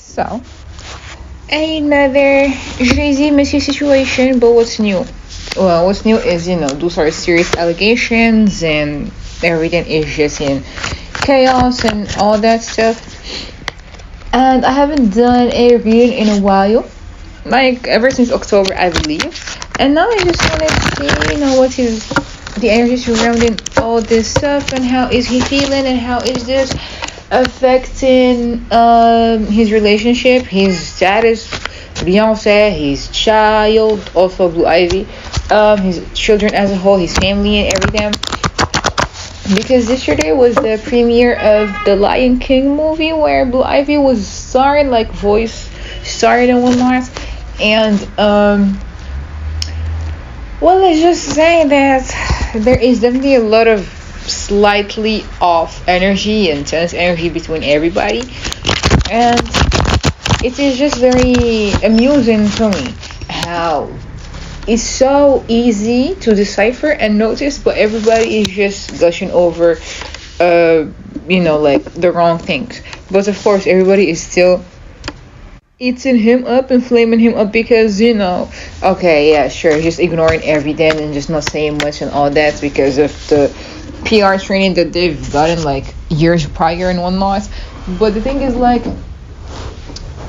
So, another crazy messy situation, but what's new? Well, what's new is, those are serious allegations and everything is just in chaos and all that stuff. And I haven't done a reading in a while, like ever since October, I believe. And now I just wanted to see, what is the energy surrounding all this stuff and how is he feeling and how is this affecting his relationship, his status, Beyoncé, his child, also Blue Ivy, his children as a whole, his family and everything. Because yesterday was the premiere of the Lion King movie where Blue Ivy was starring, like voice starring and whatnot. And well, let's just say that there is definitely a lot of slightly off energy, intense energy between everybody, and it is just very amusing to me how it's so easy to decipher and notice, but everybody is just gushing over like the wrong things. But of course everybody is still eating him up and flaming him up because okay, yeah, sure, just ignoring everything and just not saying much and all that because of the PR training that they've gotten like years prior and whatnot. But the thing is, like,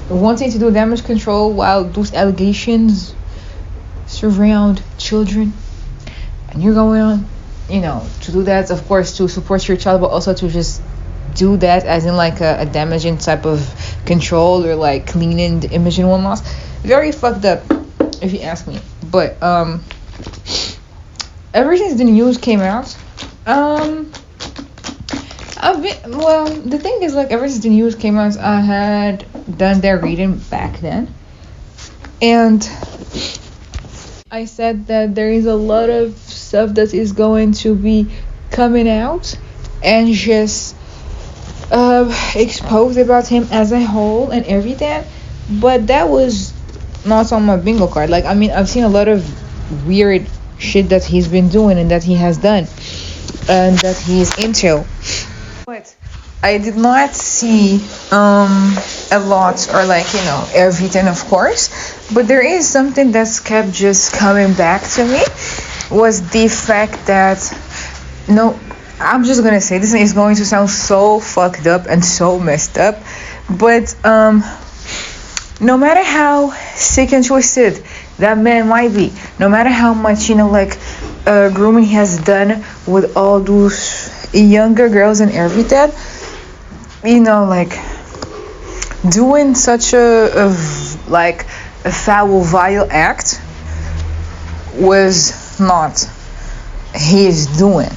wanting to do damage control while those allegations surround children, and you're going on, to do that, of course, to support your child, but also to just do that as in like a damaging type of control or like cleaning the image and whatnot. Very fucked up, if you ask me. But ever since the news came out, the thing is, like, ever since the news came out, I had done their reading back then, and I said that there is a lot of stuff that is going to be coming out and just exposed about him as a whole and everything. But that was not on my bingo card. Like, I mean, I've seen a lot of weird shit that he's been doing and that he has done and that he's into, but I did not see a lot, or like, everything, of course. But there is something that's kept just coming back to me, was the fact that, I'm just gonna say, this is going to sound so fucked up and so messed up, but no matter how sick and twisted that man might be, no matter how much grooming he has done with all those younger girls and everything, like doing such a foul, vile act was not his doing.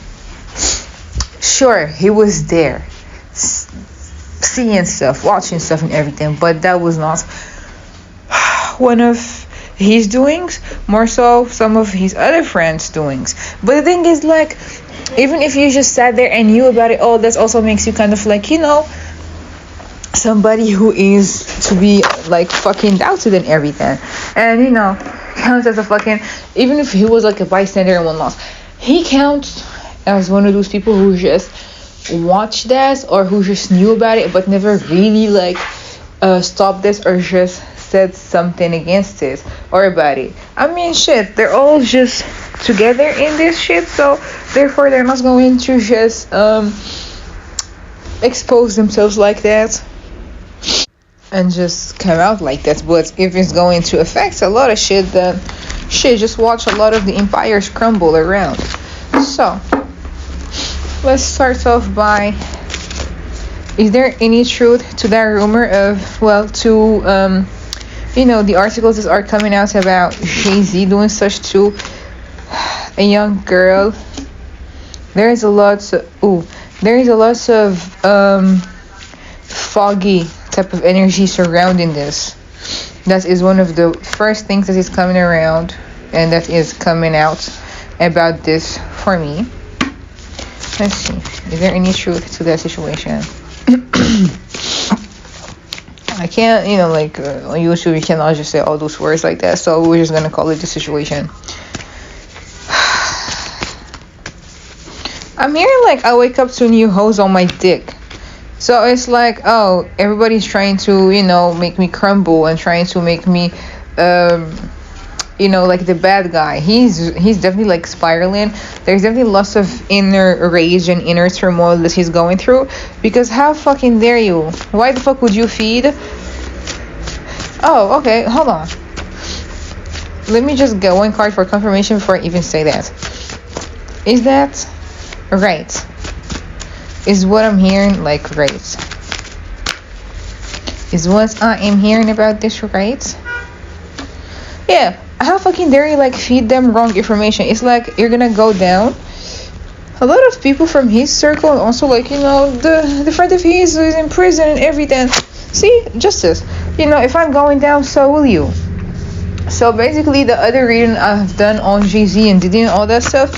Sure, he was there seeing stuff, watching stuff and everything, but that was not one of his doings, more so some of his other friends' doings. But the thing is, like, even if you just sat there and knew about it all, that also makes you kind of like, somebody who is to be like fucking doubted and everything, and counts as a fucking, even if he was like a bystander and whatnot, he counts as one of those people who just watched that or who just knew about it but never really stopped this or just said something against it or about it. I mean, shit, they're all just together in this shit, so therefore they're not going to just expose themselves like that and just come out like that. But if it's going to affect a lot of shit, then shit, just watch a lot of the empires crumble around. So let's start off by, is there any truth to that rumor of, the articles that are coming out about Jay-Z doing such to a young girl? There is a lot of foggy type of energy surrounding this. That is one of the first things that is coming around and that is coming out about this for me. Let's see, is there any truth to that situation? I can't, on YouTube, you cannot just say all those words like that, so we're just gonna call it the situation. I'm hearing I wake up to new hoes on my dick. So it's like, oh, everybody's trying to, make me crumble and trying to make me, um, like the bad guy. He's definitely like spiraling. There's definitely lots of inner rage and inner turmoil that he's going through. Because how fucking dare you? Why the fuck would you feed? Oh, okay, hold on. Let me just get one card for confirmation before I even say that. Is that right? Is what I'm hearing like right? Is what I am hearing about this right? Yeah. How fucking dare you like feed them wrong information? It's like you're gonna go down. A lot of people from his circle, and also like the friend of his who's in prison and everything. See, justice. If I'm going down, so will you. So basically, the other reading I've done on Jay-Z and Diddy and all that stuff,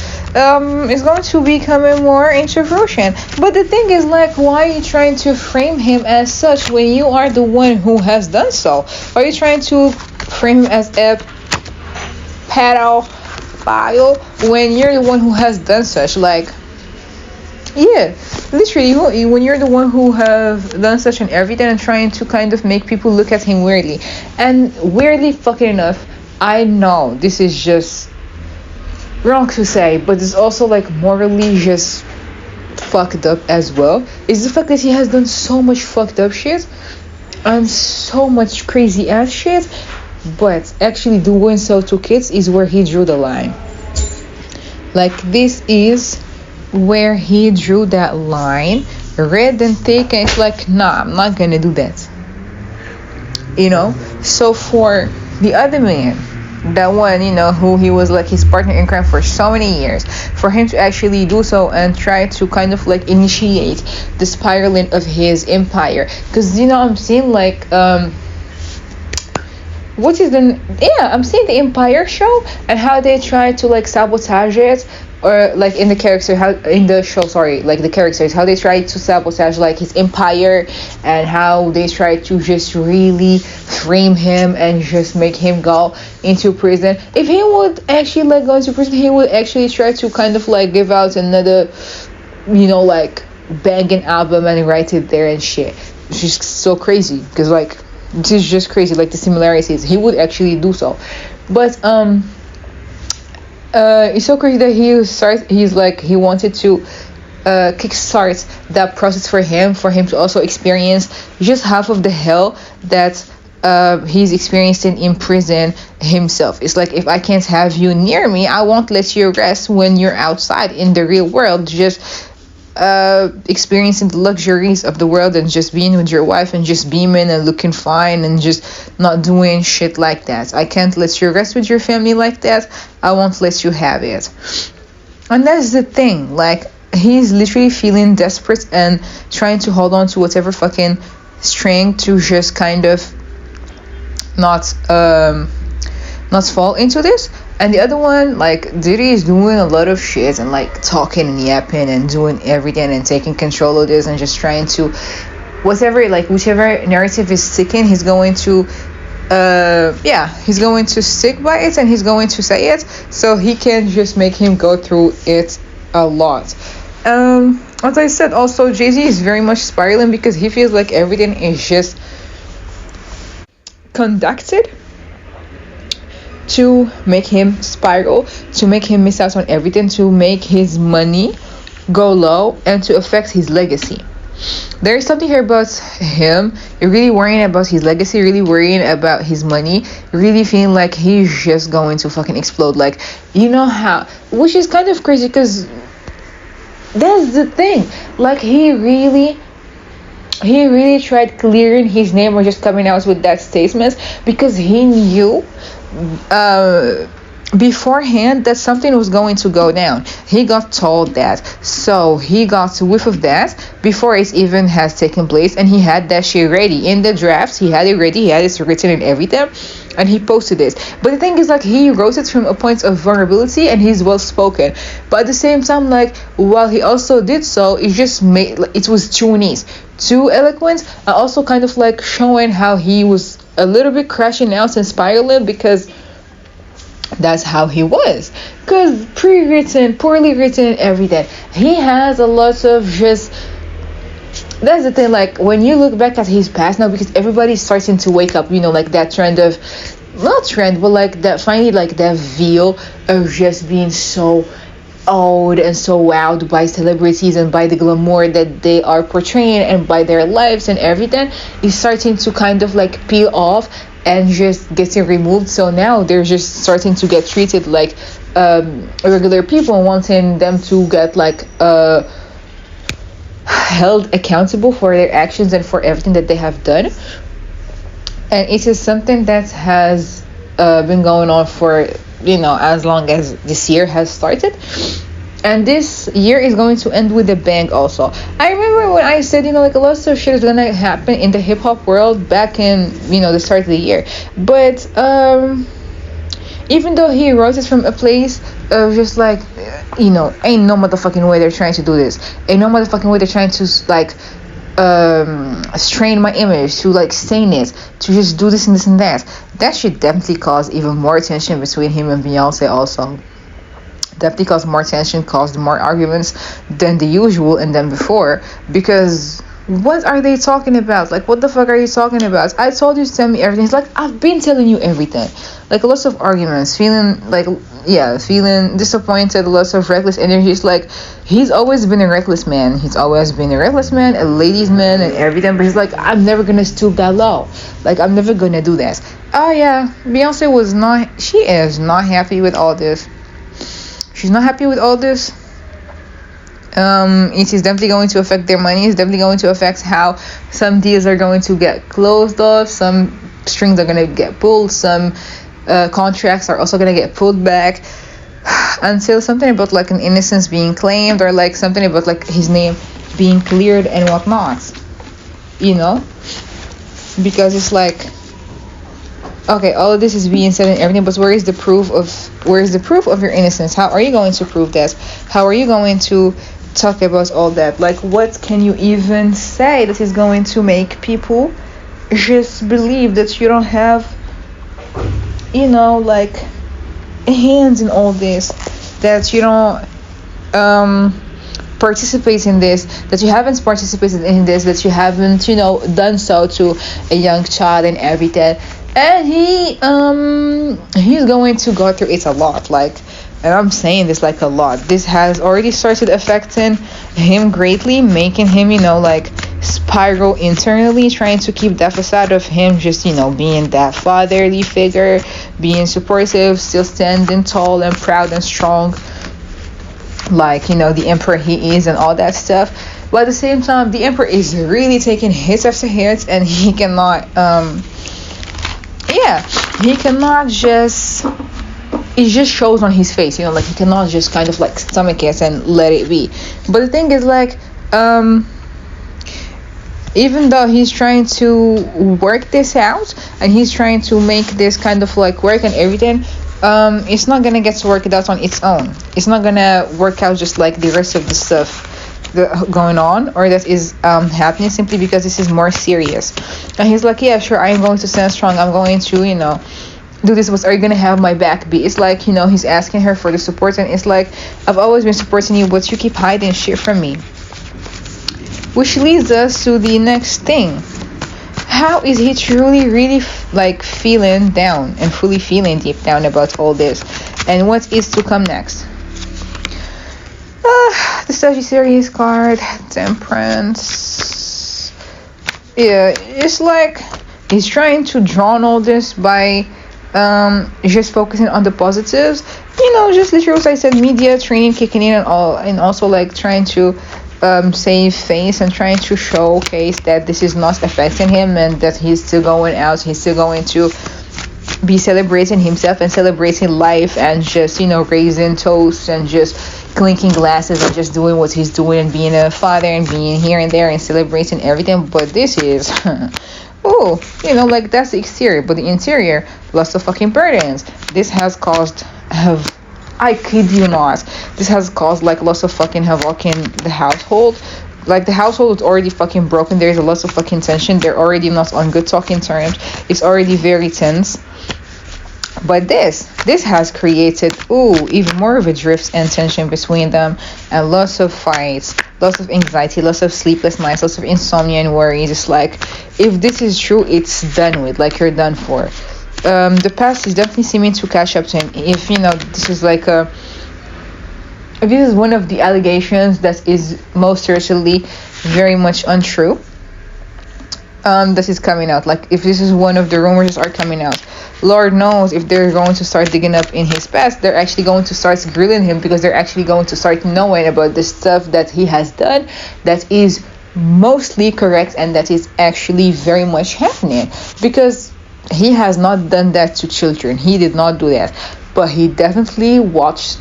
is going to be coming more into fruition. But the thing is, like, why are you trying to frame him as such when you are the one who has done so? Are you trying to frame him as a pedophile when you're the one who has done such? Like, yeah, literally, when you're the one who have done such and everything and trying to kind of make people look at him weirdly. And weirdly fucking enough, I know this is just wrong to say, but it's also like morally just fucked up as well, is the fact that he has done so much fucked up shit and so much crazy ass shit, but actually doing so to kids is where he drew the line. Like, this is where he drew that line, red and thick, and it's like, nah, I'm not gonna do that. So for the other man, that one, who he was like his partner in crime for so many years, for him to actually do so and try to kind of like initiate the spiraling of his empire, because I'm seeing like I'm seeing the Empire show and how they try to like sabotage it, or like in the characters how they try to sabotage like his empire, and how they try to just really frame him and just make him go into prison. If he would actually like go into prison, he would actually try to kind of like give out another like banging album and write it there and shit. It's just so crazy, because like this is just crazy, like the similarities. He would actually do so, but it's so crazy that he wanted to kickstart that process for him to also experience just half of the hell that he's experiencing in prison himself. It's like, if I can't have you near me, I won't let you rest when you're outside in the real world, just experiencing the luxuries of the world and just being with your wife and just beaming and looking fine and just not doing shit like that. I can't let you rest with your family like that. I won't let you have it. And that's the thing, like, he's literally feeling desperate and trying to hold on to whatever fucking string to just kind of not fall into this. And the other one, like, Diddy is doing a lot of shit and like talking and yapping and doing everything and taking control of this and just trying to whichever narrative is sticking, he's going to stick by it, and he's going to say it, so he can just make him go through it a lot. As I said, also Jay-Z is very much spiraling because he feels like everything is just conducted to make him spiral, to make him miss out on everything, to make his money go low, and to affect his legacy. There is something here about him. You're really worrying about his legacy, really worrying about his money, really feeling like he's just going to fucking explode. Like, how, which is kind of crazy, because that's the thing. Like, he really tried clearing his name or just coming out with that statement, because he knew beforehand that something was going to go down. He got told that, so he got a whiff of that before it even has taken place, and he had that shit ready in the drafts. He had it ready, he had it written and everything, and he posted this. But the thing is, like, he wrote it from a point of vulnerability, and he's well spoken, but at the same time, like, while he also did so, it just made, like, it was too nice, too eloquent, and also kind of like showing how he was a little bit crashing out and spiraling, because that's how he was. Because pre-written, poorly written, everything. He has a lot of just that's the thing. Like when you look back at his past now, because everybody's starting to wake up. Like that trend of, not trend, but like that finally, like that veil of just being so awed and so wowed by celebrities and by the glamour that they are portraying and by their lives and everything is starting to kind of like peel off and just getting removed. So now they're just starting to get treated like regular people, wanting them to get like held accountable for their actions and for everything that they have done. And it is something that has been going on for as long as this year has started, and this year is going to end with a bang also. I remember when I said like a lot of shit is gonna happen in the hip-hop world back in the start of the year, but even though he wrote it from a place of just like ain't no motherfucking way they're trying to do this, ain't no motherfucking way they're trying to like strain my image, to like stain it, to just do this and this and that should definitely cause even more tension between him and Beyonce. Also definitely caused more tension, caused more arguments than the usual and than before, because what are they talking about? Like, what the fuck are you talking about? I told you to tell me everything. It's like, I've been telling you everything. Like, lots of arguments, feeling disappointed, lots of reckless energy. It's like, he's always been a reckless man. He's always been a reckless man, a ladies' man, and everything. But he's like, I'm never gonna stoop that low. Like, I'm never gonna do that. Oh yeah, Beyonce she is not happy with all this. She's not happy with all this. It is definitely going to affect their money. It's definitely going to affect how some deals are going to get closed off. Some strings are going to get pulled. Some contracts are also going to get pulled back until something about like an innocence being claimed, or like something about like his name being cleared and whatnot. Because it's like, okay, all of this is being said and everything, but where is the proof of your innocence? How are you going to prove that? How are you going to talk about all that? Like, what can you even say that is going to make people just believe that you don't have like hands in all this, that you don't participate in this, that you haven't participated in this, that you haven't done so to a young child and everything. And he's going to go through it a lot, like, and I'm saying this like a lot. This has already started affecting him greatly, making him, like, spiral internally, trying to keep that facade of him just, being that fatherly figure, being supportive, still standing tall and proud and strong, like, the emperor he is and all that stuff. But at the same time, the emperor is really taking hits after hits, and he cannot, it just shows on his face, like he cannot just kind of like stomach it and let it be. But the thing is, like, even though he's trying to work this out and he's trying to make this kind of like work and everything, it's not gonna get to work it out on its own. It's not gonna work out just like the rest of the stuff going on or that is happening, simply because this is more serious. And he's like, yeah, sure, I am going to stand strong, I'm going to do this, but are you gonna have my back? It's like, he's asking her for the support, and it's like, I've always been supporting you, but you keep hiding shit from me. Which leads us to the next thing. How is he truly really like feeling down and fully feeling deep down about all this, and what is to come next? The Sagittarius card, Temperance. Yeah, it's like he's trying to drown all this by just focusing on the positives, just literally as I said, media training kicking in and all, and also like trying to save face and trying to showcase that this is not affecting him and that he's still going out, he's still going to be celebrating himself and celebrating life and just raising toasts and just clinking glasses and just doing what he's doing and being a father and being here and there and celebrating everything. But this is like that's the exterior, but the interior, lots of fucking burdens. This has caused I kid you not, this has caused like lots of fucking havoc in the household. Like, the household is already fucking broken. There's a lot of fucking tension. They're already not on good talking terms. It's already very tense. But this has created even more of a drift and tension between them, and lots of fights, lots of anxiety, lots of sleepless nights, lots of insomnia and worries. It's like, if this is true, it's done with. Like, you're done for. The past is definitely seeming to catch up to him. If this is like if this is one of the allegations that is most certainly very much untrue, that is coming out. Like, if this is one of the rumors that are coming out, Lord knows if they're going to start digging up in his past, they're actually going to start grilling him, because they're actually going to start knowing about the stuff that he has done that is mostly correct and that is actually very much happening. Because he has not done that to children. He did not do that. But he definitely watched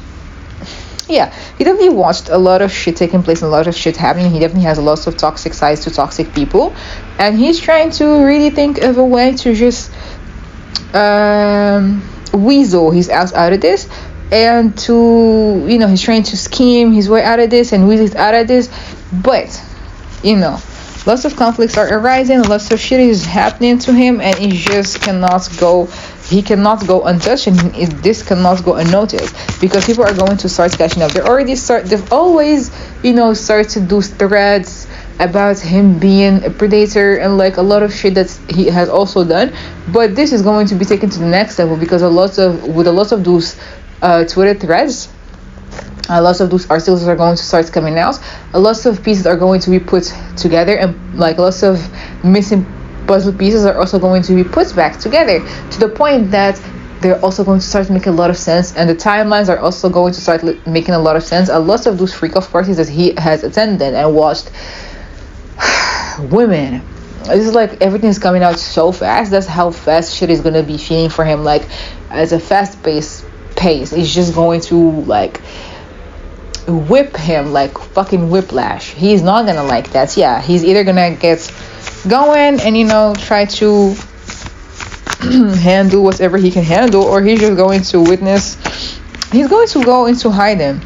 a lot of shit taking place and a lot of shit happening. He definitely has lots of toxic sides to toxic people, and he's trying to really think of a way to just weasel his ass out of this, and to he's trying to scheme his way out of this and weasel out of this. But lots of conflicts are arising, lots of shit is happening to him, and he just cannot go untouched, and this cannot go unnoticed, because people are going to start catching up. They've always started to do threads about him being a predator and like a lot of shit that he has also done. But this is going to be taken to the next level, because a lot of those Twitter threads, lots of those articles are going to start coming out. Lots of pieces are going to be put together, and like lots of missing puzzle pieces are also going to be put back together, to the point that they're also going to start making a lot of sense, and the timelines are also going to start making a lot of sense. A lot of those freak-off parties that he has attended and watched, women, this is like everything is coming out so fast. That's how fast shit is going to be feeling for him. Like, as a fast-paced pace, it's just going to like whip him like fucking whiplash. He's not gonna like that. Yeah, he's either gonna get going and try to handle whatever he can handle, or he's just going to go into hiding.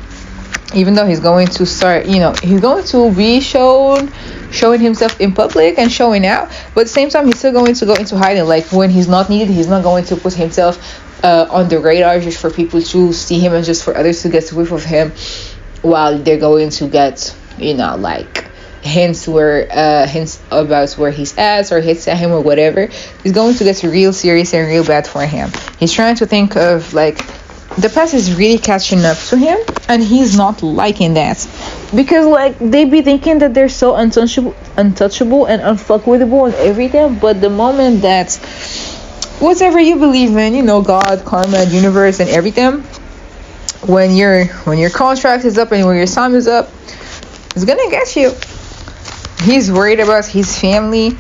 Even though he's going to start, he's going to be showing himself in public and showing out, but at the same time he's still going to go into hiding. Like, when he's not needed, he's not going to put himself on the radar just for people to see him and just for others to get whiff of him, while they're going to get like hints about where he's at, or hits at him, or whatever. He's going to get real serious and real bad for him. He's trying to think of like, the past is really catching up to him, and he's not liking that, because like they be thinking that they're so untouchable and unfuckwittable and everything. But the moment that whatever you believe in, God, karma, universe, and everything, when your contract is up and when your time is up, it's gonna get you. He's worried about his family.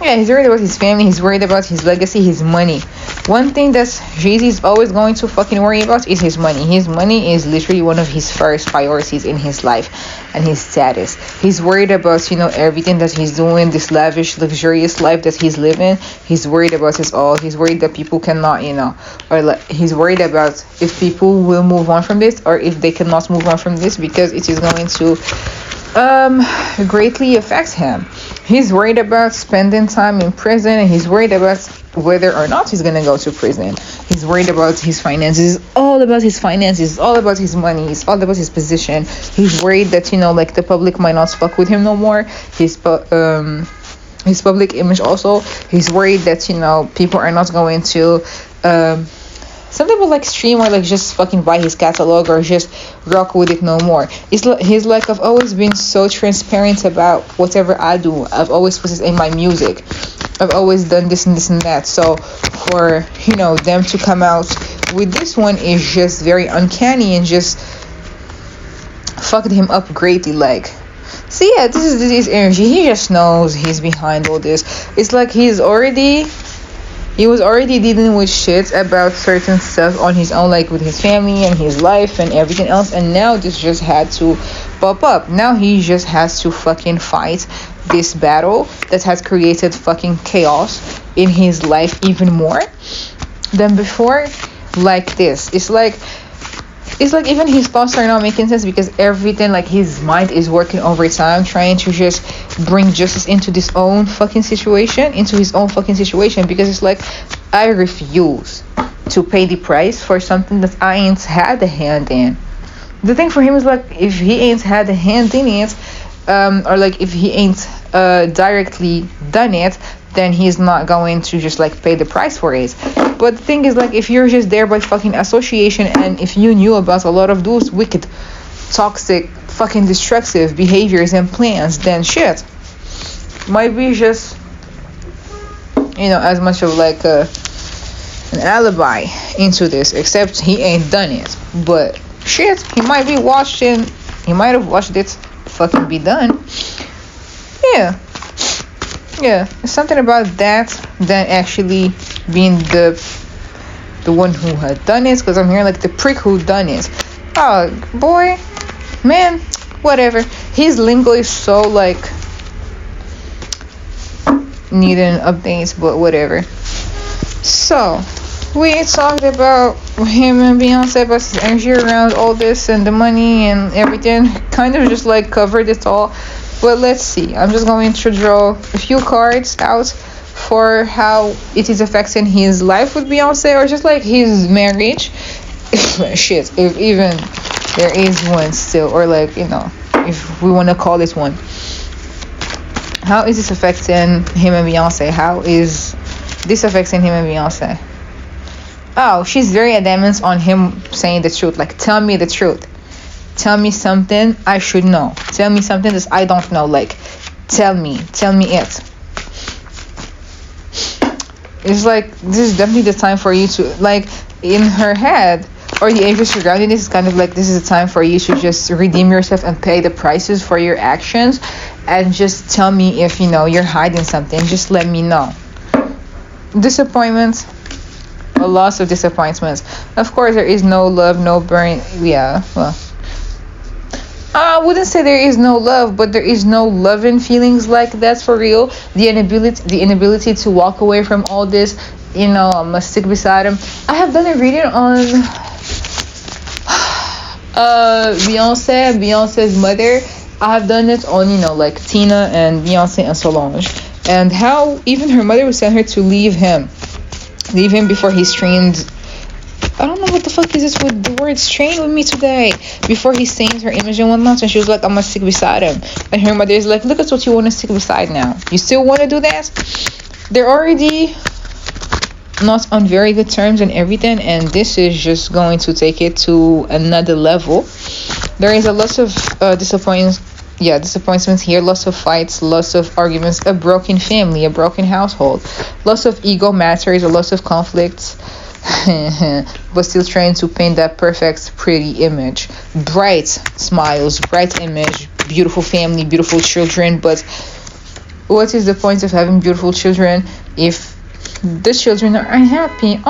Yeah, he's worried about his family. He's worried about his legacy, his money. One thing that Jay-Z is always going to fucking worry about is his money. His money is literally one of his first priorities in his life and his status. He's worried about, everything that he's doing, this lavish, luxurious life that he's living. He's worried about his all. He's worried that people cannot, or like, he's worried about if people will move on from this, or if they cannot move on from this, because it is going to greatly affects him. He's worried about spending time in prison, and he's worried about whether or not he's gonna go to prison. He's worried about his finances. It's all about his finances. It's all about his money. It's all about his position. He's worried that like the public might not fuck with him no more. His public image also. He's worried that people are not going to some people like stream or like just fucking buy his catalog or just rock with it no more. He's like, I've always been so transparent about whatever I do. I've always put it in my music. I've always done this and this and that. So for them to come out with this one is just very uncanny and just fucked him up greatly. Like, see, yeah, this is his energy. He just knows he's behind all this. It's like he was already dealing with shit about certain stuff on his own, like with his family and his life and everything else, and now this just had to pop up. Now he just has to fucking fight this battle that has created fucking chaos in his life even more than before. Like this, it's like even his thoughts are not making sense, because everything, like his mind is working overtime trying to just bring justice into his own fucking situation, because it's like, I refuse to pay the price for something that I ain't had a hand in. the thing for him is like, if he ain't had a hand in it, or like if he ain't directly done it, then he's not going to just like pay the price for it. But the thing is like, if you're just there by fucking association, and if you knew about a lot of those wicked, toxic, fucking destructive behaviors and plans, then shit might be just, as much of like an alibi into this, except he ain't done it. But shit, he might have watched it fucking be done. Yeah, it's something about that than actually being the one who had done it, because I'm hearing like the prick who done it. Oh boy, man, whatever. His lingo is so like needing updates, but whatever. So we talked about him and Beyonce, about his energy around all this and the money and everything. Kind of just like covered it all. But let's see. I'm just going to draw a few cards out for how it is affecting his life with Beyonce, or just like his marriage. Shit, if even there is one still, or like, if we want to call it one. How is this affecting him and Beyonce? How is this affecting him and Beyonce? Oh, she's very adamant on him saying the truth. Like, tell me the truth. Tell me something I should know. Tell me something that I don't know. Like, tell me it. It's like, this is definitely the time for you to, like, in her head, or the angels surrounding this is kind of like, this is the time for you to just redeem yourself and pay the prices for your actions, and just tell me if you're hiding something. Just let me know. Disappointment, a loss of disappointments. Of course, there is no love, no burn. Yeah, well, I wouldn't say there is no love, but there is no loving feelings like that for real. The inability to walk away from all this. I'm gonna stick beside him. I have done a reading on Beyonce's mother. I have done it on like Tina and Beyonce and Solange, and how even her mother would send her to leave him before he strained. I don't know what the fuck is this with the word strain with me today. Before he stains her image and whatnot, and she was like, I'm gonna stick beside him. And her mother is like, look at what you want to stick beside now. You still want to do that? They're already not on very good terms and everything, and this is just going to take it to another level. There is a lot of disappointments here, lots of fights, lots of arguments, a broken family, a broken household, lots of ego matters, a lot of conflicts. But still trying to paint that perfect, pretty image. Bright smiles, bright image, beautiful family, beautiful children. But what is the point of having beautiful children if the children are unhappy?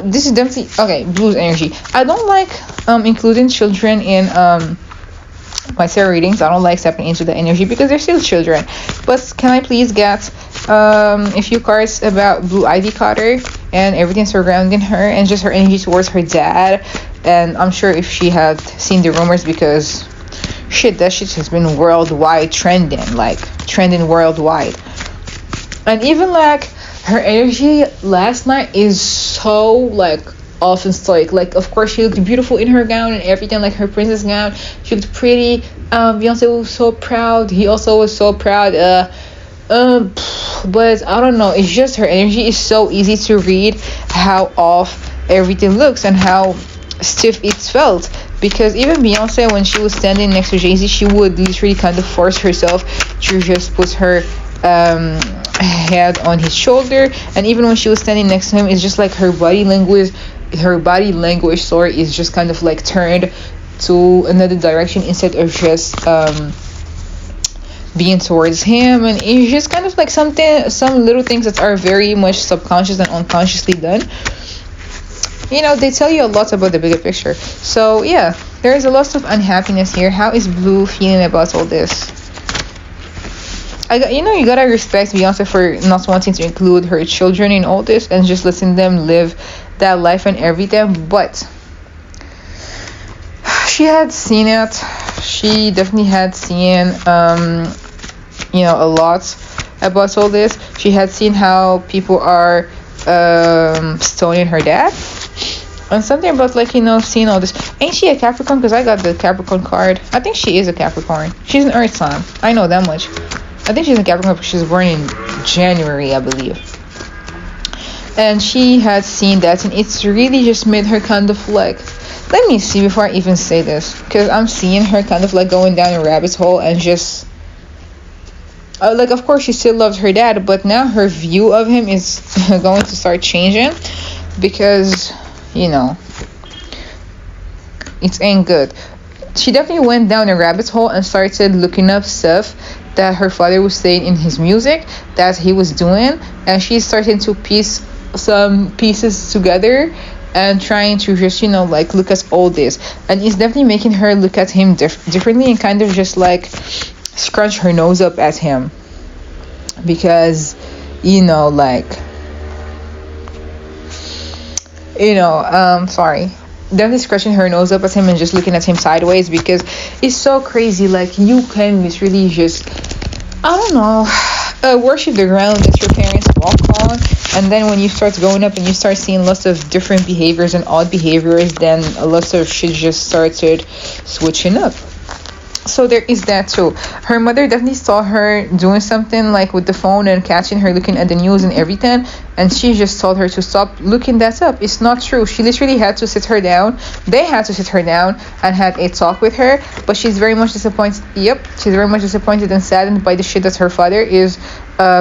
This is definitely okay. Blues energy. I don't like including children in my tarot readings. I don't like stepping into the energy because they're still children. But can I please get a few cards about Blue Ivy Carter and everything surrounding her, and just her energy towards her dad? And I'm sure if she had seen the rumors, because that shit has been worldwide trending worldwide. And even like her energy last night is so like off and stoic. Like, of course she looked beautiful in her gown and everything, like her princess gown. She looked pretty. Beyonce was so proud. He also was so proud. But I don't know, it's just her energy is so easy to read how off everything looks and how stiff it's felt. Because even Beyonce, when she was standing next to Jay-Z, she would literally kind of force herself to just put her head on his shoulder. And even when she was standing next to him, it's just like her body language is just kind of like turned to another direction instead of just being towards him. And it's just kind of like some little things that are very much subconscious and unconsciously done. They tell you a lot about the bigger picture. So yeah, there is a lot of unhappiness here. How is Blue feeling about all this? You gotta respect Beyonce for not wanting to include her children in all this and just letting them live that life and everything. But she had seen it. She definitely had seen a lot about all this. She had seen how people are stoning her dad. And something about like, seeing all this. Ain't she a Capricorn? Because I got the Capricorn card. I think she is a Capricorn. She's an Earth sign. I know that much. I think she's a Capricorn because she was born in January, I believe. And she had seen that, and it's really just made her kind of like, let me see before I even say this, because I'm seeing her kind of like going down a rabbit hole and just like, of course she still loves her dad, but now her view of him is going to start changing, because it ain't good. She definitely went down a rabbit hole and started looking up stuff that her father was saying in his music that he was doing, and she's starting to piece some pieces together and trying to just like look at all this, and it's definitely making her look at him differently and kind of just like scrunch her nose up at him, because sorry, definitely scratching her nose up at him and just looking at him sideways, because it's so crazy. Like, you can literally just, I don't know, worship the ground that your parents walk on, and then when you start going up and you start seeing lots of different behaviors and odd behaviors, then lots of shit just started switching up. So there is that too. Her mother definitely saw her doing something like with the phone and catching her looking at the news and everything, and she just told her to stop looking that up. It's not true. She literally had to sit her down. They had to sit her down and had a talk with her, but she's very much disappointed. Yep, she's very much disappointed and saddened by the shit that her father is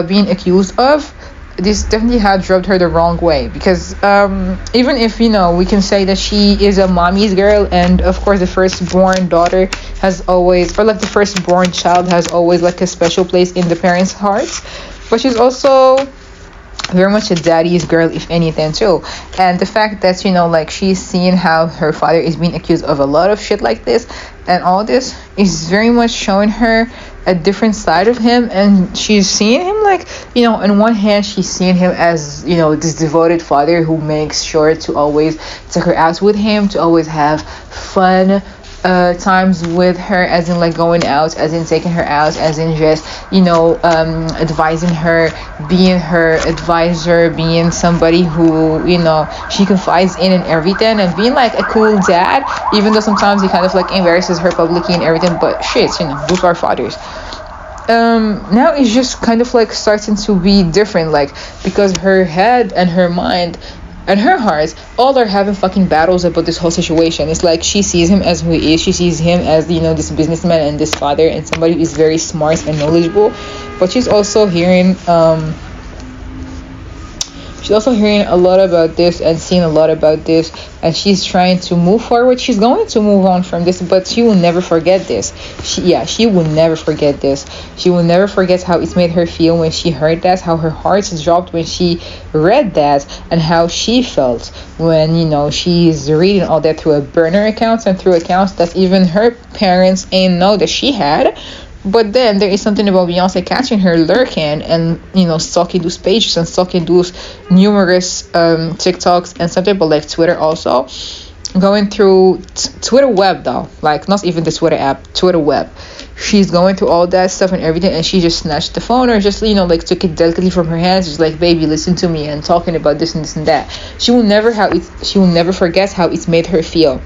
being accused of. This definitely had rubbed her the wrong way, because even if we can say that she is a mommy's girl, and of course the firstborn daughter has always, or like the firstborn child has always like a special place in the parents' hearts, but she's also very much a daddy's girl, if anything, too. And the fact that like she's seeing how her father is being accused of a lot of shit like this, and all this is very much showing her a different side of him, and she's seeing him like, on one hand she's seeing him as this devoted father who makes sure to always take her out with him, to always have fun times with her, as in like going out, as in taking her out, as in just advising her, being her advisor, being somebody who she confides in and everything, and being like a cool dad, even though sometimes he kind of like embarrasses her publicly and everything, but shit, those are fathers. Now it's just kind of like starting to be different, like, because her head and her mind and her heart all are having fucking battles about this whole situation. It's like she sees him as who he is. She sees him as this businessman and this father and somebody who is very smart and knowledgeable, but she's also hearing a lot about this and seeing a lot about this, and she's trying to move forward. She's going to move on from this, but she will never forget this. She will never forget this. She will never forget how it made her feel when she heard that, how her heart dropped when she read that, and how she felt when she's reading all that through a burner account and through accounts that even her parents ain't know that she had. But then there is something about Beyonce catching her lurking and stalking those pages and stalking those numerous TikToks and something about like Twitter also, going through Twitter web though, like not even the Twitter app, Twitter web. She's going through all that stuff and everything, and she just snatched the phone, or just like took it delicately from her hands, just like, baby, listen to me, and talking about this and this and that. She will never forget how it's made her feel,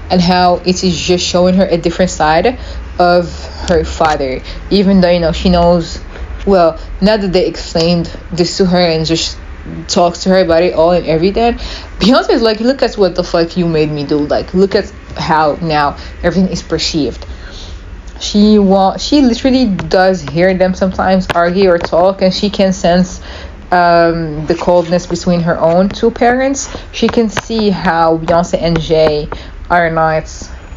and how it is just showing her a different side of her father, even though she knows, well, now that they explained this to her and just talks to her about it all and everything, Beyonce is like, look at what the fuck you made me do, like, look at how now everything is perceived. She literally does hear them sometimes argue or talk, and she can sense the coldness between her own two parents. She can see how Beyonce and Jay are not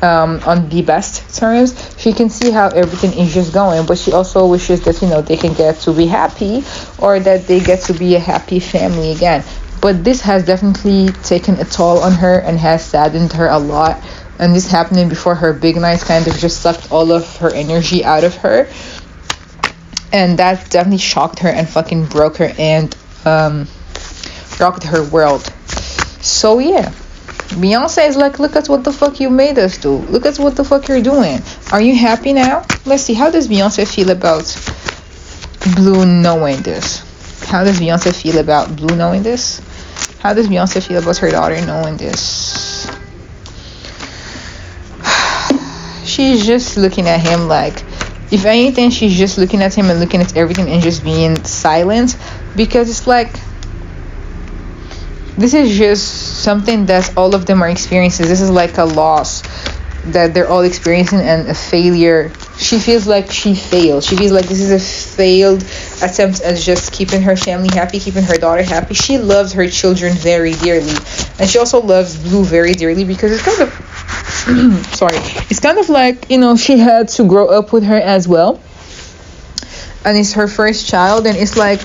on the best terms. She can see how everything is just going, but she also wishes that they can get to be happy, or that they get to be a happy family again. But this has definitely taken a toll on her and has saddened her a lot, and this happening before her big nights kind of just sucked all of her energy out of her, and that definitely shocked her and fucking broke her and rocked her world. So yeah, Beyonce is like, look at what the fuck you made us do. Look at what the fuck you're doing. Are you happy now? Let's see, how does Beyonce feel about Blue knowing this? How does Beyonce feel about Blue knowing this? How does Beyonce feel about her daughter knowing this? She's just looking at him like, if anything, she's just looking at him and looking at everything and just being silent, because it's like, this is just something that all of them are experiencing. This is like a loss that they're all experiencing and a failure. She feels like she failed. She feels like this is a failed attempt at just keeping her family happy, keeping her daughter happy. She loves her children very dearly, and she also loves Blue very dearly, because it's kind of sorry, it's kind of like, you know, she had to grow up with her as well, and it's her first child, and it's like,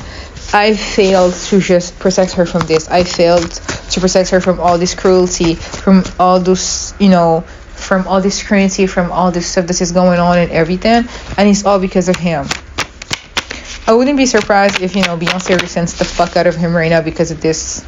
I failed to just protect her from this. I failed to protect her from all this cruelty, from all this, you know, from all this cruelty, from all this stuff that is going on and everything, and it's all because of him. I wouldn't be surprised if, you know, Beyonce resents the fuck out of him right now because of this.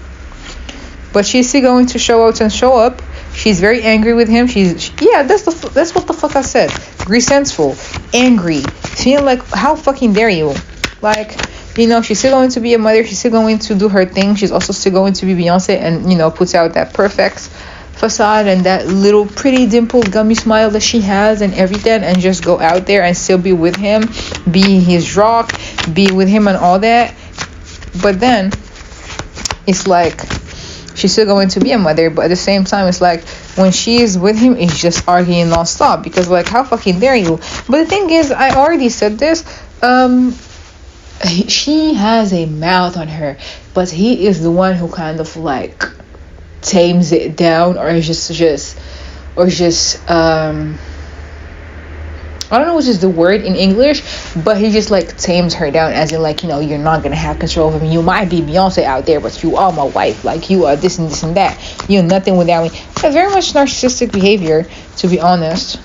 But she's still going to show out and show up. She's very angry with him. That's what the fuck I said. Resentful, angry, feeling like, how fucking dare you? Like, you know, she's still going to be a mother. She's still going to do her thing. She's also still going to be Beyonce, and, you know, puts out that perfect facade and that little pretty dimpled gummy smile that she has and everything, and just go out there and still be with him, be his rock, be with him and all that. But then it's like, she's still going to be a mother, but at the same time, it's like, when she is with him, it's just arguing nonstop, because, like, how fucking dare you? But the thing is, I already said this, she has a mouth on her, but he is the one who kind of like tames it down, or just I don't know which is the word in English, but he just like tames her down, as in like, you know, you're not gonna have control of him. You might be Beyonce out there, but you are my wife. Like, you are this and this and that. You're nothing without me. Very much narcissistic behavior, to be honest.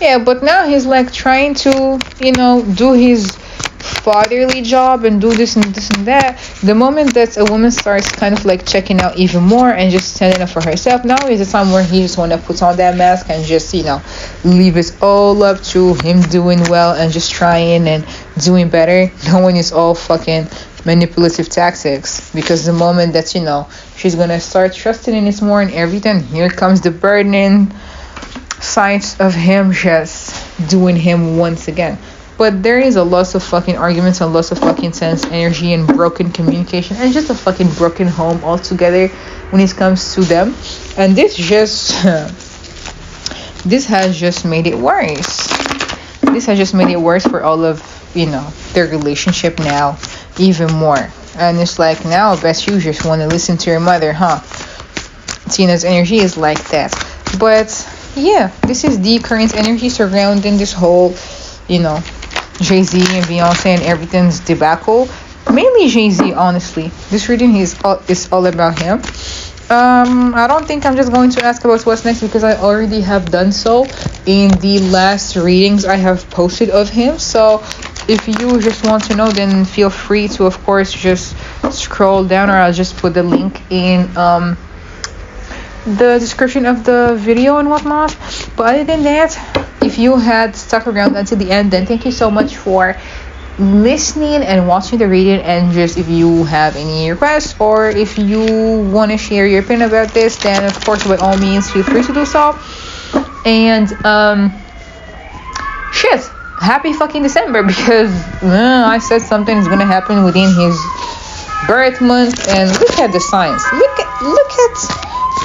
Yeah, but now he's like trying to, you know, do his fatherly job and do this and this and that. The moment that a woman starts kind of like checking out even more and just standing up for herself, now is the time where he just want to put on that mask and just, you know, leave it all up to him doing well and just trying and doing better, knowing it's all fucking manipulative tactics. Because the moment that, you know, she's gonna start trusting in it more and everything, here comes the burdening sight of him just doing him once again. But there is a lots of fucking arguments and lots of fucking tense energy and broken communication and just a fucking broken home altogether when it comes to them. And this has just made it worse. This has just made it worse for all of, you know, their relationship now even more. And it's like, now I bet you just want to listen to your mother, huh? Tina's energy is like that. But yeah, this is the current energy surrounding this whole, you know, Jay-Z and Beyonce and everything's debacle. Mainly Jay-Z, honestly. This reading is all about him. I don't think I'm just going to ask about what's next, because I already have done so in the last readings I have posted of him. So if you just want to know, then feel free to, of course, just scroll down, or I'll just put the link in the description of the video and whatnot. But other than that, if you had stuck around until the end, then thank you so much for listening and watching the reading. And just, if you have any requests or if you want to share your opinion about this, then of course, by all means, feel free to do so. And happy fucking December, because I said something is gonna happen within his birth month, and look at the signs.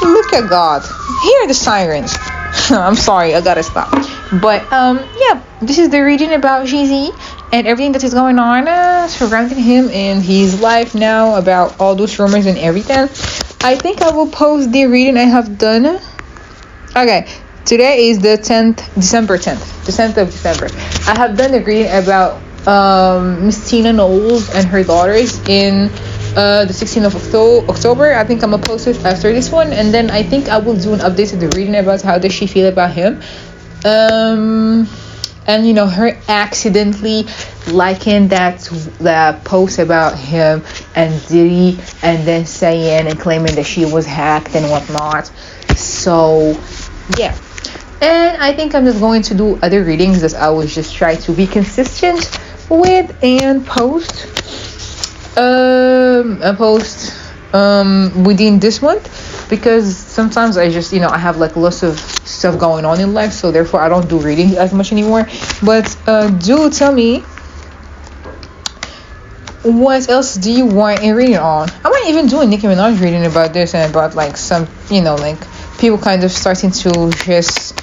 Look at God. Hear the sirens. I'm sorry, I gotta stop. But yeah, this is the reading about Jay-Z and everything that is going on surrounding him in his life now, about all those rumors and everything. I think I will post the reading I have done. Okay, today is the 10th, December 10th, the 10th of December. I have done the reading about Miss Tina Knowles and her daughters in the 16th of October. I think I'm gonna post it after this one, and then I think I will do an update to the reading about how does she feel about him, and you know, her accidentally liking that post about him and Diddy, and then saying and claiming that she was hacked and whatnot. So yeah, and I think I'm just going to do other readings that I will just try to be consistent with and post within this month, because sometimes I just, I have like lots of stuff going on in life, so therefore I don't do reading as much anymore. But do tell me, what else do you want a reading on? I might even do a Nicki Minaj reading about this, and about like some, like people kind of starting to just,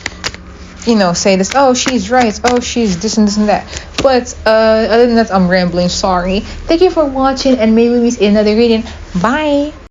say this, oh, she's right, oh, she's this and this and that. But other than that, I'm rambling, sorry. Thank you for watching, and maybe we meet in another reading. Bye.